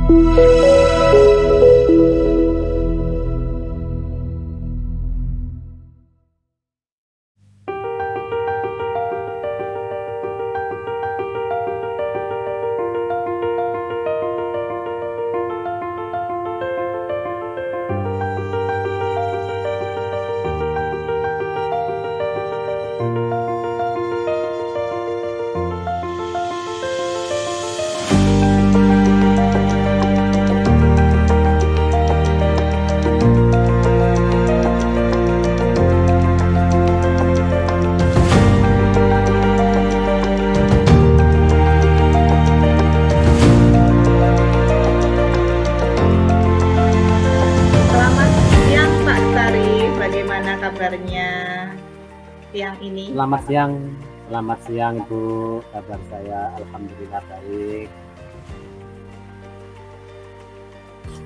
Selamat siang Pak Sarif, bagaimana kabarnya siang ini? Selamat siang Bu, kabar saya alhamdulillah baik.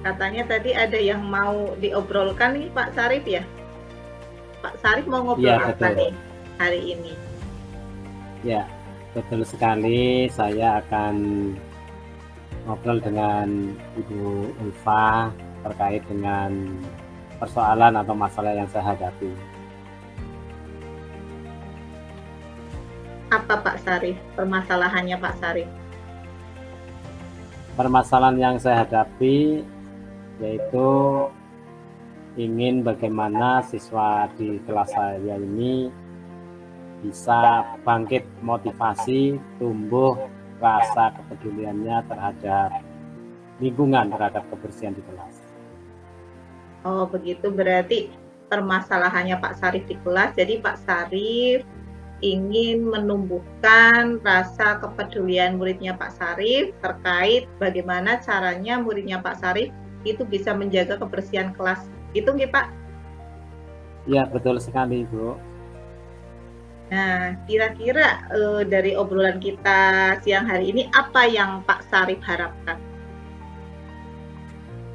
Katanya tadi ada yang mau diobrolkan nih Pak Sarif ya? Pak Sarif mau ngobrol Iya, apa betul. nih hari ini? Ya, betul sekali. Saya akan ngobrol dengan Ibu Ulfa terkait dengan persoalan atau masalah yang saya hadapi. Apa Pak Sarif? Permasalahannya Pak Sarif? Permasalahan yang saya hadapi yaitu ingin bagaimana siswa di kelas saya ini bisa bangkit motivasi, tumbuh rasa kepeduliannya terhadap lingkungan, terhadap kebersihan di kelas. Oh begitu, berarti permasalahannya Pak Sarif di kelas. Jadi Pak Sarif ingin menumbuhkan rasa kepedulian muridnya Pak Sarif terkait bagaimana caranya muridnya Pak Sarif itu bisa menjaga kebersihan kelas. Gitu nggih Pak? Ya, betul sekali, Bu. Nah, kira-kira dari obrolan kita siang hari ini apa yang Pak Sarif harapkan?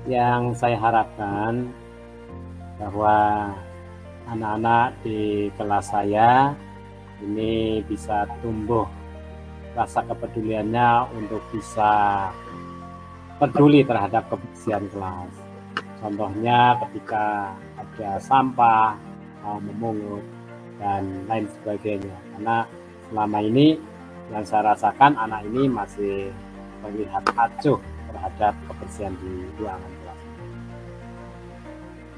Yang saya harapkan bahwa anak-anak di kelas saya ini bisa tumbuh rasa kepeduliannya untuk bisa peduli terhadap kebersihan kelas. Contohnya ketika ada sampah, mau memungut, dan lain sebagainya. Karena selama ini yang saya rasakan anak ini masih terlihat acuh terhadap kebersihan di ruangan kelas.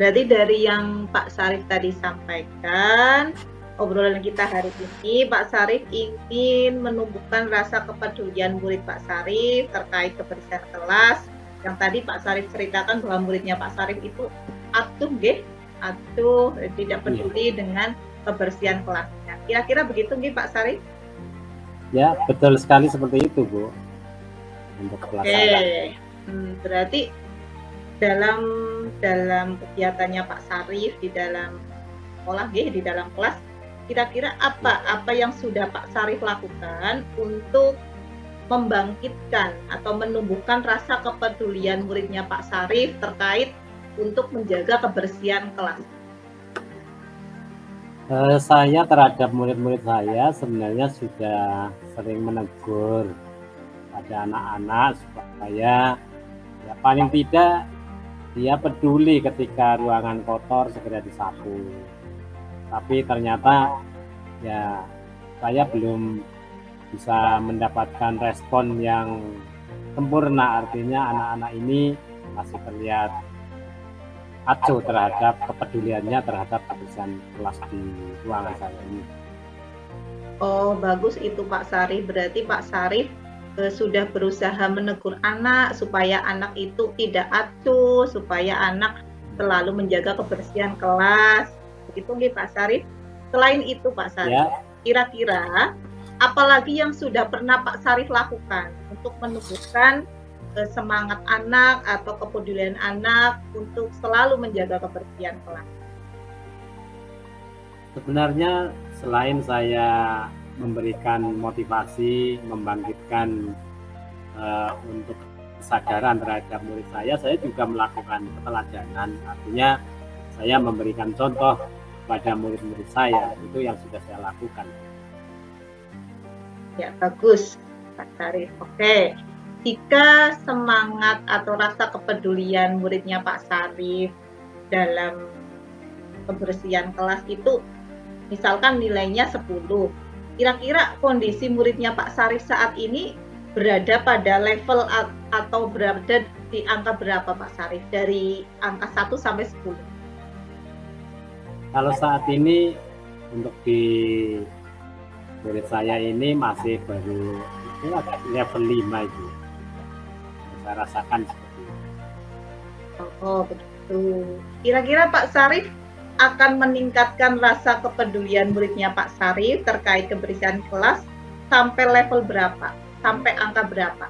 Berarti dari yang Pak Sarif tadi sampaikan, obrolan kita hari ini, Pak Sarif ingin menumbuhkan rasa kepedulian murid Pak Sarif terkait kebersihan kelas. Yang tadi Pak Sarif ceritakan bahwa muridnya Pak Sarif itu atuh, tidak peduli dengan kebersihan kelasnya. Kira-kira begitu nggih Pak Sarif? Ya, betul sekali seperti itu, Bu. Untuk kelas saya. Berarti dalam kegiatannya Pak Sarif di dalam sekolah, di dalam kelas, kira-kira apa yang sudah Pak Sarif lakukan untuk membangkitkan atau menumbuhkan rasa kepedulian muridnya Pak Sarif terkait untuk menjaga kebersihan kelas? Saya terhadap murid-murid saya sebenarnya sudah sering menegur pada anak-anak supaya ya paling tidak dia peduli ketika ruangan kotor segera disapu. Tapi ternyata ya saya belum bisa mendapatkan respon yang sempurna, artinya anak-anak ini masih terlihat acuh terhadap kepeduliannya terhadap kebersihan kelas di ruangan saya ini. Oh bagus itu Pak Sarif, berarti Pak Sarif sudah berusaha menegur anak supaya anak itu tidak acuh, supaya anak selalu menjaga kebersihan kelas. Begitu nggih Pak Sarif? Selain itu Pak Sarif, kira-kira apalagi yang sudah pernah Pak Sarif lakukan untuk menumbuhkan semangat anak atau kepedulian anak untuk selalu menjaga kebersihan kelas? Sebenarnya selain saya memberikan motivasi, membangkitkan untuk kesadaran terhadap murid saya juga melakukan keteladanan. Artinya saya memberikan contoh pada murid-murid saya, itu yang sudah saya lakukan. Ya bagus Pak Sarif. Oke. jika semangat atau rasa kepedulian muridnya Pak Sarif dalam kebersihan kelas itu misalkan nilainya 10, kira-kira kondisi muridnya Pak Sarif saat ini berada pada level atau berada di angka berapa Pak Sarif? Dari angka 1 sampai 10. Kalau saat ini untuk di murid saya ini masih baru level 5 itu. Saya rasakan seperti itu. Oh, begitu. Kira-kira Pak Sarif akan meningkatkan rasa kepedulian muridnya Pak Sarif terkait kebersihan kelas sampai level berapa? Sampai angka berapa?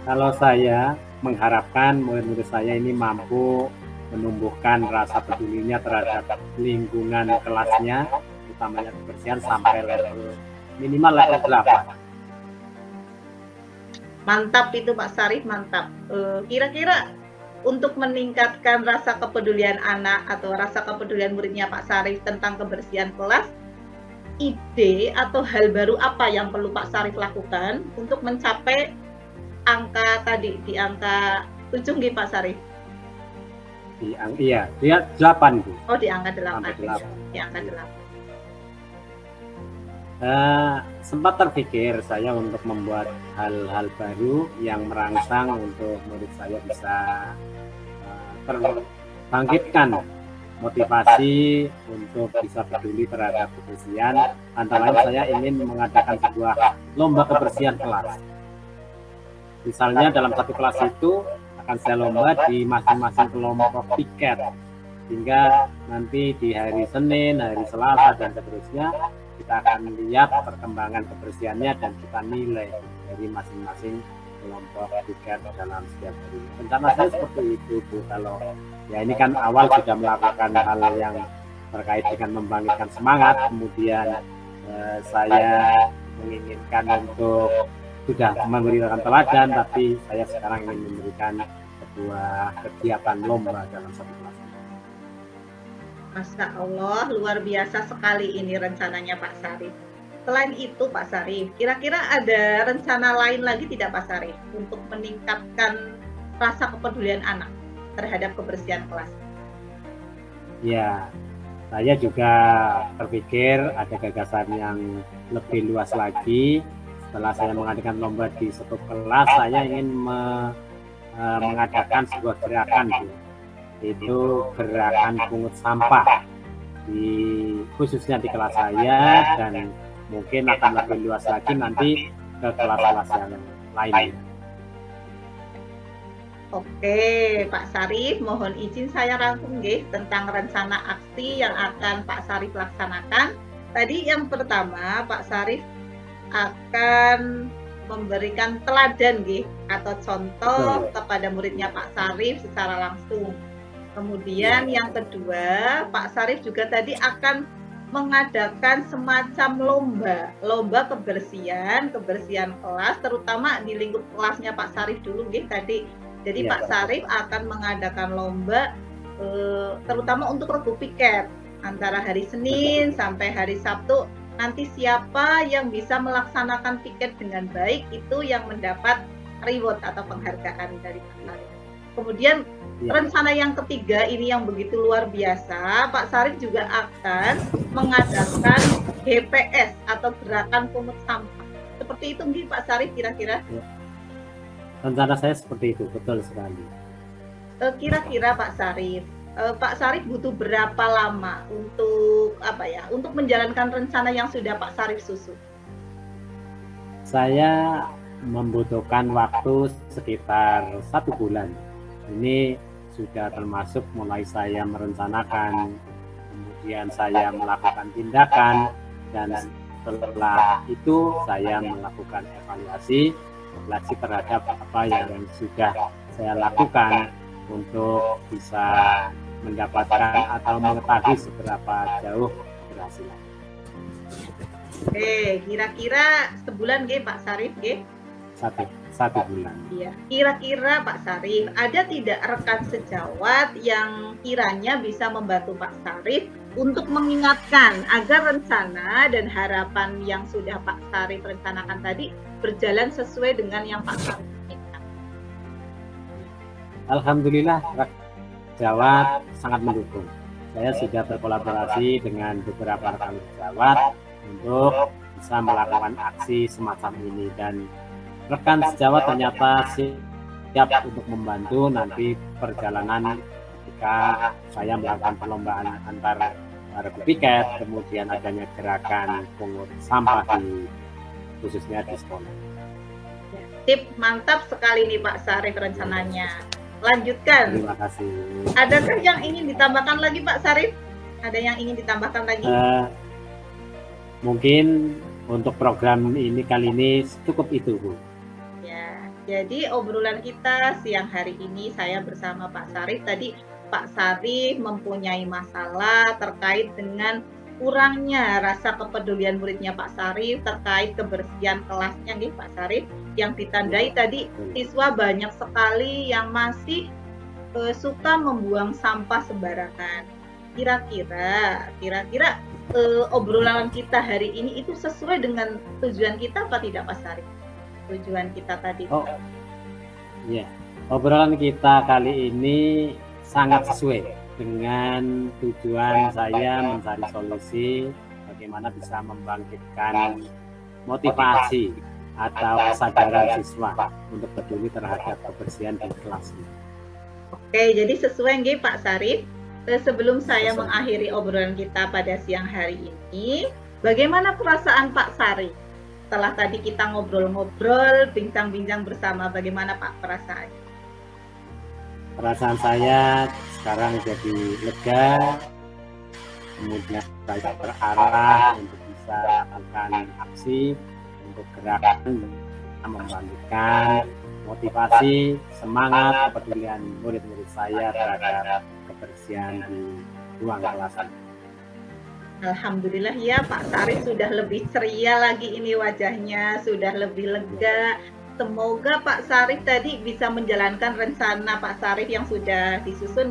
Kalau saya mengharapkan murid-murid saya ini mampu menumbuhkan rasa pedulinya terhadap lingkungan kelasnya, utamanya kebersihan sampai level minimal level 8. Mantap itu Pak Sarif, mantap. Kira-kira untuk meningkatkan rasa kepedulian anak atau rasa kepedulian muridnya Pak Sarif tentang kebersihan kelas, ide atau hal baru apa yang perlu Pak Sarif lakukan untuk mencapai angka tadi, di angka 7 nggih Pak Sarif? Iya, dia 8 Bu. Oh, di angka 8. Sampai 8. Di angka 8. Sempat terpikir saya untuk membuat hal-hal baru yang merangsang untuk murid saya bisa terbangkitkan motivasi untuk bisa peduli terhadap kebersihan. Antara lain saya ingin mengadakan sebuah lomba kebersihan kelas. Misalnya dalam satu kelas itu akan saya lomba di masing-masing kelompok piket, hingga nanti di hari Senin, hari Selasa dan seterusnya kita akan lihat perkembangan kebersihannya dan kita nilai dari masing-masing kelompok piket dalam setiap hari. Rencana saya seperti itu Bu. Kalau ya ini kan awal sudah melakukan hal yang terkait dengan membangkitkan semangat, kemudian saya menginginkan untuk sudah memberikan teladan, tapi saya sekarang ingin memberikan sebuah kegiatan lomba dalam satu kelas. Masya Allah, luar biasa sekali ini rencananya Pak Sarif. Selain itu Pak Sarif, kira-kira ada rencana lain lagi tidak Pak Sarif untuk meningkatkan rasa kepedulian anak terhadap kebersihan kelas? Ya, saya juga terpikir ada gagasan yang lebih luas lagi. Setelah saya mengadakan lomba di satu kelas, saya ingin mengadakan sebuah gerakan, itu gerakan pungut sampah, khususnya di kelas saya, dan mungkin akan lebih luas lagi nanti ke kelas-kelas yang lain. Oke, Pak Sarif, mohon izin saya rangkum tentang rencana aksi yang akan Pak Sarif laksanakan. Tadi yang pertama, Pak Sarif akan memberikan teladan atau contoh kepada muridnya Pak Sarif secara langsung. Kemudian yang kedua, Pak Sarif juga tadi akan mengadakan semacam lomba kebersihan kelas, terutama di lingkup kelasnya Pak Sarif dulu tadi. Jadi Pak Sarif akan mengadakan lomba terutama untuk regu piket antara hari Senin sampai hari Sabtu. Nanti siapa yang bisa melaksanakan piket dengan baik itu yang mendapat reward atau penghargaan dari Pak Sarif. Kemudian rencana yang ketiga ini yang begitu luar biasa, Pak Sarif juga akan mengadakan GPS atau gerakan pungut sampah. Seperti itu nggih Pak Sarif kira-kira? Rencana saya seperti itu, betul sekali. Kira-kira Pak Sarif butuh berapa lama untuk untuk menjalankan rencana yang sudah Pak Sarif susun? Saya membutuhkan waktu sekitar 1 bulan. Ini sudah termasuk mulai saya merencanakan, kemudian saya melakukan tindakan, dan setelah itu saya melakukan evaluasi terhadap apa yang sudah saya lakukan untuk bisa mendapatkan atau mengetahui seberapa jauh keberhasilan. Oke, kira-kira sebulan Pak Sarif Satu bulan. Iya. Kira-kira Pak Sarif, ada tidak rekan sejawat yang kiranya bisa membantu Pak Sarif untuk mengingatkan agar rencana dan harapan yang sudah Pak Sarif rencanakan tadi berjalan sesuai dengan yang Pak Sarif inginkan? Alhamdulillah Rakyat Sejawat sangat mendukung. Saya sudah berkolaborasi dengan beberapa rekan sejawat untuk bisa melakukan aksi semacam ini, dan rekan sejawat ternyata siap untuk membantu nanti perjalanan ketika saya melakukan perlombaan antar regu piket, kemudian adanya gerakan pungut sampah khususnya di sekolah. Tip mantap sekali nih Pak Sarif rencananya. Lanjutkan. Terima kasih. Adakah yang ingin ditambahkan lagi Pak Sarif? Ada yang ingin ditambahkan lagi? Mungkin untuk program ini kali ini cukup itu, Bu. Ya, jadi obrolan kita siang hari ini saya bersama Pak Sarif. Tadi Pak Sarif mempunyai masalah terkait dengan kurangnya rasa kepedulian muridnya Pak Sarif terkait kebersihan kelasnya nih Pak Sarif, yang ditandai tadi siswa banyak sekali yang masih suka membuang sampah sembarangan. Kira-kira obrolan kita hari ini itu sesuai dengan tujuan kita apa tidak Pak Sarif? Tujuan kita tadi. Oh, iya. Obrolan kita kali ini sangat sesuai dengan tujuan saya mencari solusi bagaimana bisa membangkitkan motivasi atau kesadaran siswa untuk peduli terhadap kebersihan di kelas. Oke, jadi sesuai nggih Pak Sarif. Sebelum saya mengakhiri obrolan kita pada siang hari ini, bagaimana perasaan Pak Sarif? Setelah tadi kita ngobrol-ngobrol, bincang-bincang bersama, bagaimana Pak perasaannya? Perasaan saya sekarang jadi lega, kemudian saya terarah untuk bisa melakukan aksi untuk gerakan membangkitkan motivasi, semangat, kepedulian murid-murid saya terhadap kebersihan di ruang kelas. Alhamdulillah ya Pak Sarif sudah lebih ceria lagi ini wajahnya, sudah lebih lega. Semoga Pak Sarif tadi bisa menjalankan rencana Pak Sarif yang sudah disusun,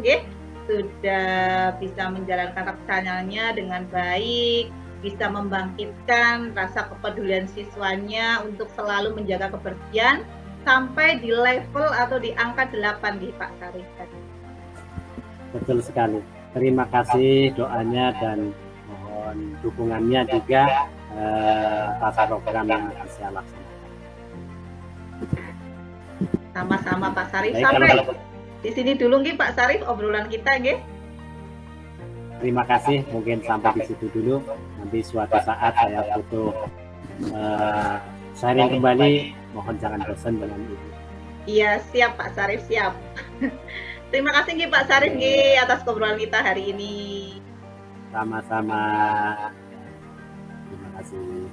sudah bisa menjalankan rencananya dengan baik, bisa membangkitkan rasa kepedulian siswanya untuk selalu menjaga kebersihan sampai di level atau di angka 8 Pak Sarif tadi. Betul sekali. Terima kasih doanya dan mohon dukungannya juga atas program yang akan saya laksanakan. Sama-sama Pak Sarif. Sampai di sini dulu Pak Sarif obrolan kita Terima kasih, mungkin sampai di situ dulu. Nanti suatu saat saya butuh sharing kembali, mohon jangan bosan dengan itu. Iya, siap Pak Sarif, siap. Terima kasih Pak Sarif atas obrolan kita hari ini. Sama-sama. Terima kasih.